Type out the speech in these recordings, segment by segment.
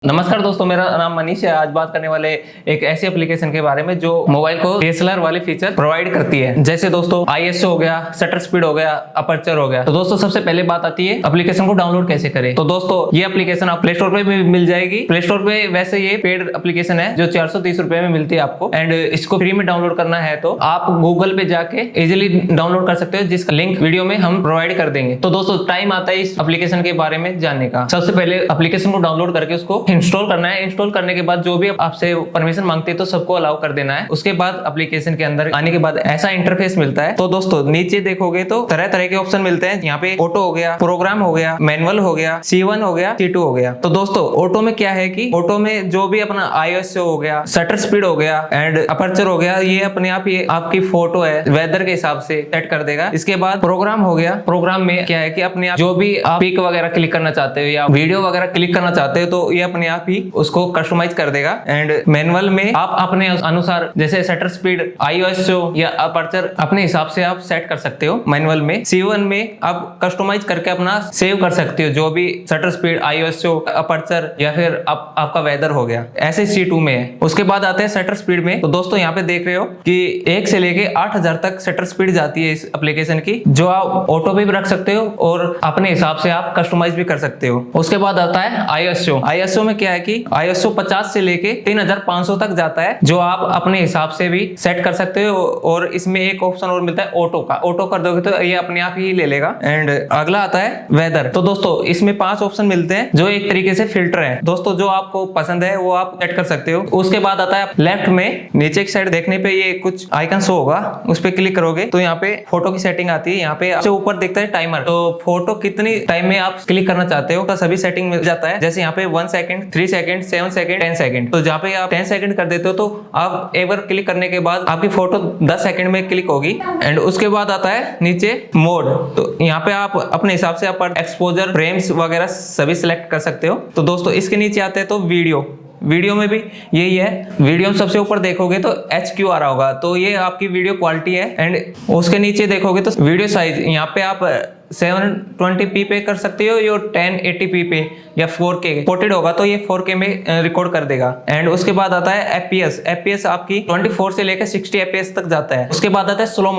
नमस्कार दोस्तों, मेरा नाम मनीष है। आज बात करने वाले एक ऐसी एप्लीकेशन के बारे में जो मोबाइल को DSLR वाले फीचर प्रोवाइड करती है। जैसे दोस्तों ISO हो गया, शटर स्पीड हो गया, अपर्चर हो गया। तो दोस्तों सबसे पहले बात आती है एप्लीकेशन को डाउनलोड कैसे करें। तो दोस्तों ये एप्लीकेशन आप प्ले स्टोर पे भी मिल जाएगी। प्ले स्टोर पे वैसे ये पेड एप्लीकेशन है जो 430 रुपए में मिलती है आपको, एंड इसको फ्री में डाउनलोड करना है तो आप गूगल पे जाके इजिली डाउनलोड कर सकते हो, जिसका लिंक वीडियो में हम प्रोवाइड कर देंगे। तो दोस्तों टाइम आता है इस एप्लीकेशन के बारे में जानने का। सबसे पहले एप्लीकेशन को डाउनलोड करके उसको इंस्टॉल करना है। इंस्टॉल करने के बाद जो भी आपसे परमिशन मांगती है तो सबको अलाउ कर देना है। उसके बाद एप्लीकेशन के अंदर आने के बाद ऐसा इंटरफेस मिलता है। तो दोस्तों नीचे देखोगे तो तरह तरह के ऑप्शन मिलते हैं। यहाँ पे ऑटो हो गया, प्रोग्राम हो गया, मैनुअल हो गया, C1 हो गया, C2 हो गया। तो दोस्तों ऑटो में क्या है कि ऑटो में जो भी अपना ISO हो गया, शटर स्पीड हो गया एंड अपर्चर हो गया, ये अपने आप ये आपकी फोटो है वेदर के हिसाब से सेट कर देगा। इसके बाद प्रोग्राम हो गया। प्रोग्राम में क्या है कि अपने आप जो भी आप पिक वगैरह क्लिक करना चाहते हो या वीडियो वगैरह क्लिक करना चाहते हो तो ये अपने आप ही उसको कस्टमाइज कर देगा। एंड मैनुअल में आप अपने अनुसार जैसे शटर स्पीड, ISO या अपर्चर अपने हिसाब से आप सेट कर सकते हो मैनुअल में। C1 में आप कस्टमाइज करके अपना सेव कर सकते हो जो भी शटर स्पीड, ISO, अपर्चर या फिर आपका वेदर हो गया। ऐसे C2 में है। उसके बाद आते हैं शटर स्पीड में। तो दोस्तों यहाँ पे देख रहे हो कि 1 से लेके 8000 तक शटर स्पीड जाती है इस एप्लीकेशन की, जो आप ऑटो पे भी रख सकते हो और अपने हिसाब से आप कस्टमाइज भी कर सकते हो। उसके बाद आता है ISO में क्या है कि ISO 50 से लेके 3500 तक जाता है, जो आप अपने हिसाब से भी सेट कर सकते हो। और इसमें एक ऑप्शन और मिलता है ऑटो का। ऑटो कर दोगे तो ये अपने आप ही ले लेगा। एंड अगला आता है वेदर। तो दोस्तों इसमें 5 ऑप्शन मिलते हैं जो एक तरीके से फिल्टर है। दोस्तों जो आपको पसंद है वो आप सेट कर सकते हो। उसके बाद आता है लेफ्ट में नीचे की साइड देखने पे ये कुछ आइकन शो होगा, उस पर क्लिक करोगे तो यहाँ पे फोटो की सेटिंग आती है। यहाँ पे आपसे ऊपर दिखता है टाइमर। तो फोटो कितनी टाइम में आप क्लिक करना चाहते हो तो सभी सेटिंग मिल जाता है। जैसे यहाँ पे 1 सेकंड, 3 सेकंड, 7 सेकंड, 10 सेकंड। तो जहाँ पे आप 10 सेकंड कर देते हो तो आप एक बार क्लिक करने के बाद आपकी फोटो 10 सेकंड में क्लिक होगी। एंड उसके बाद आता है नीचे मोड। तो यहाँ पे आप अपने हिसाब से आप एक्सपोजर, फ्रेम्स वगैरह सभी सिलेक्ट कर सकते हो। तो दोस्तों इसके नीचे आते हैं तो वीडियो में भी यही है। वीडियो में सबसे ऊपर देखोगे तो HQ आ रहा होगा, तो ये आपकी वीडियो क्वालिटी है। एंड उसके नीचे देखोगे तो वीडियो साइज, यहाँ पे आप 720p पे कर सकते हो या 1080p पे या 4K पोर्टेड होगा तो ये 4K में रिकॉर्ड कर देगा। एंड उसके बाद आता है FPS आपकी 24 से लेकर 60 FPS तक जाता है। उसके बाद आता है स्लो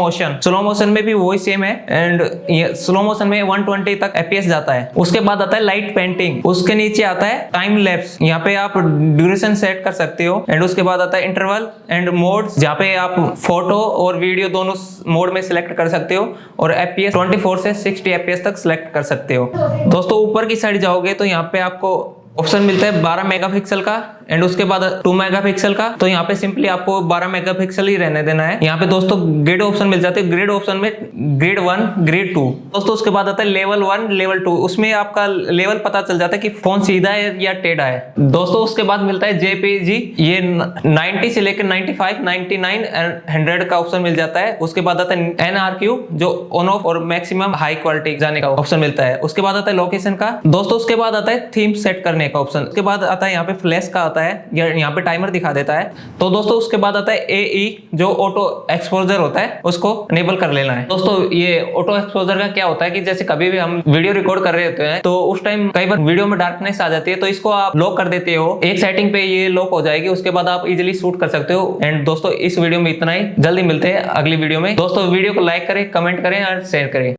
मोशन में भी वही सेम है। एंड ये स्लो मोशन में 120 तक FPS जाता है। उसके बाद आता है लाइट पेंटिंग। उसके नीचे आता है टाइम लैप्स, यहाँ पे आप ड्यूरेशन सेट कर सकते हो। एंड उसके बाद आता है इंटरवल एंड मोड, जहाँ पे आप फोटो और वीडियो दोनों मोड में सिलेक्ट कर सकते हो और FPS 24 से 60 FPS तक सिलेक्ट कर सकते हो। दोस्तों ऊपर की साइड जाओगे तो यहाँ पे आपको ऑप्शन मिलता है 12 मेगापिक्सल का एंड उसके बाद 2 मेगापिक्सल का। तो यहाँ पे सिंपली आपको 12 मेगापिक्सल ही रहने देना है। यहाँ पे दोस्तों ग्रेड ऑप्शन मिल जाते हैं। ग्रेड ऑप्शन में ग्रेड 1, ग्रेड 2। दोस्तों उसके बाद आता है लेवल 1, लेवल 2। उसमें आपका लेवल पता चल जाता है कि फोन सीधा है या टेढ़ा है। दोस्तों उसके बाद मिलता है JPG। ये 90 से लेकर 95, 99 एंड 100 का ऑप्शन मिल जाता है। उसके बाद आता है NRQ, जो ऑन ऑफ और मैक्सिमम हाई क्वालिटी जाने का ऑप्शन मिलता है। उसके बाद आता है लोकेशन का। दोस्तों उसके बाद आता है थीम सेट करने का ऑप्शन। उसके बाद आता है यहाँ पे फ्लैश का आता है, यहाँ पे टाइमर दिखा देता है। तो दोस्तों उसके बाद आता है AE, जो ऑटो एक्सपोजर होता है, उसको इनेबल कर लेना है। दोस्तों ये ऑटो एक्सपोजर का क्या होता है कि जैसे कभी भी हम वीडियो रिकॉर्ड कर रहे होते हैं तो उस टाइम कई बार वीडियो में डार्कनेस आ जाती है, तो इसको आप लॉक कर देते हो। एक सेटिंग पे ये लॉक हो जाएगी, उसके बाद आप इजिली शूट कर सकते हो। एंड दोस्तों इस वीडियो में इतना ही। जल्दी मिलते हैं अगली वीडियो में। दोस्तों वीडियो को लाइक करें, कमेंट करें और शेयर करें।